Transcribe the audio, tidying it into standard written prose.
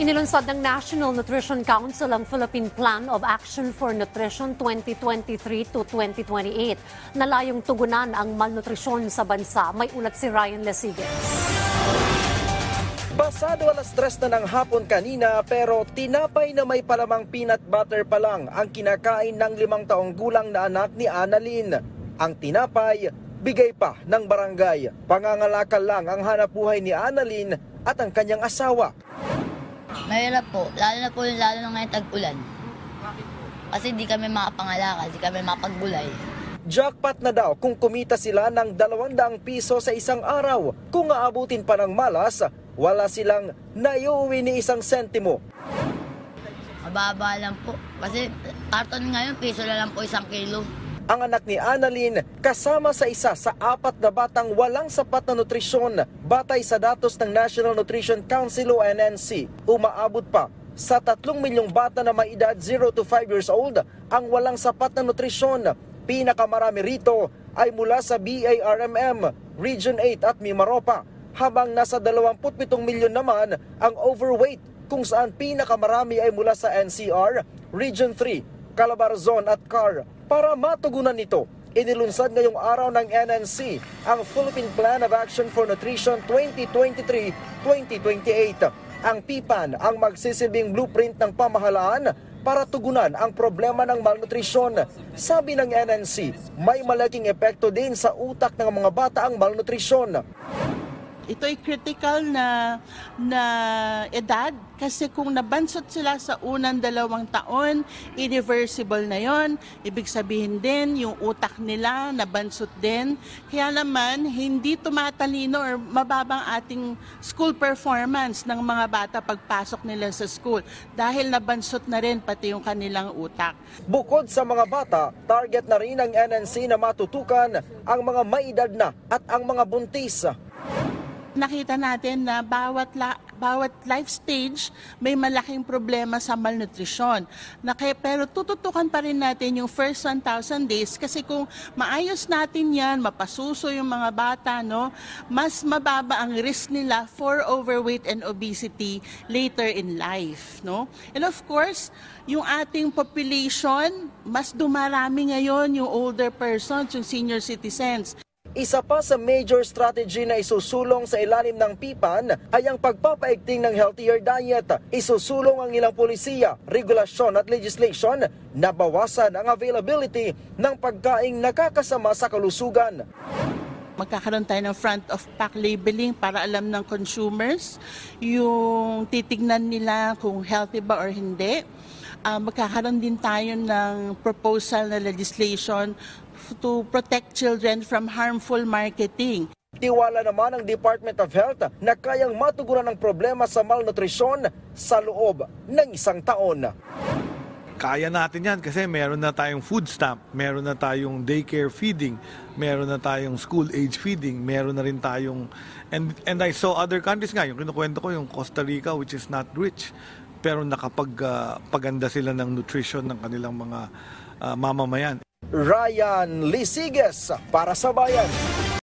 Inilunsad ng National Nutrition Council ang Philippine Plan of Action for Nutrition 2023 to 2028 na layong tugunan ang malnutrisyon sa bansa. May ulat si Ryan Lesigas. Pasado 3:00 na ng hapon kanina pero tinapay na may palamang peanut butter pa lang ang kinakain ng 5 taong gulang na anak ni Annalyn. Ang tinapay, bigay pa ng barangay. Pangangalakal lang ang hanapbuhay ni Annalyn at ang kanyang asawa. Mahirap po, lalo na ngayon tag-ulan. Kasi di kami makapangalakal, di kami mapaggulay. Jackpot na daw kung kumita sila ng 200 piso sa isang araw. Kung aabutin pa ng malas, wala silang naiuwi ni 1 sentimo. Mababa lang po, kasi karton ngayon, piso na lang po 1 kilo. Ang anak ni Annalyn kasama sa isa sa 4 na batang walang sapat na nutrisyon. Batay sa datos ng National Nutrition Council o NNC, umaabot pa sa 3 milyong bata na may edad 0 to 5 years old ang walang sapat na nutrisyon. Pinakamarami rito ay mula sa BARMM, Region 8 at Mimaropa, habang nasa 27 milyon naman ang overweight, kung saan pinakamarami ay mula sa NCR, Region 3, Calabarzon at CAR. Para matugunan nito, inilunsad ngayong araw ng NNC ang Philippine Plan of Action for Nutrition 2023-2028. Ang PPAN ang magsisilbing blueprint ng pamahalaan para tugunan ang problema ng malnutrisyon. Sabi ng NNC, may malaking epekto din sa utak ng mga bata ang malnutrisyon. Ito ay critical na edad kasi kung nabansot sila sa unang 2 taon, irreversible na yon. Ibig sabihin din, yung utak nila nabansot din. Kaya naman, hindi tumatalino or mababang ating school performance ng mga bata pagpasok nila sa school dahil nabansot na rin pati yung kanilang utak. Bukod sa mga bata, target na rin ng NNC na matutukan ang mga may edad na at ang mga buntis. Nakita natin na bawat life stage may malaking problema sa malnutrisyon. Pero tututukan pa rin natin yung first 1,000 days kasi kung maayos natin yan, mapasuso yung mga bata, no, mas mababa ang risk nila for overweight and obesity later in life. No? And of course, yung ating population, mas dumarami ngayon yung older persons, yung senior citizens. Isa pa sa major strategy na isusulong sa ilalim ng PPAN ay ang pagpapaigting ng healthier diet. Isusulong ang ilang polisiya, regulasyon at legislation na bawasan ang availability ng pagkaing nakakasama sa kalusugan. Magkakaroon tayo ng front of pack labeling para alam ng consumers yung titignan nila kung healthy ba or hindi. Magkakaroon din tayo ng proposal na legislation to protect children from harmful marketing. Tiwala naman ng Department of Health na kayang matugunan ang problema sa malnutrisyon sa loob ng 1 taon. Kaya natin yan kasi meron na tayong food stamp, meron na tayong daycare feeding, meron na tayong school age feeding, meron na rin tayong... And I saw other countries nga, yung kinukwento ko, yung Costa Rica which is not rich, pero nakapagpaganda sila ng nutrition ng kanilang mga mamamayan. Ryan Lesigas para sa Bayan.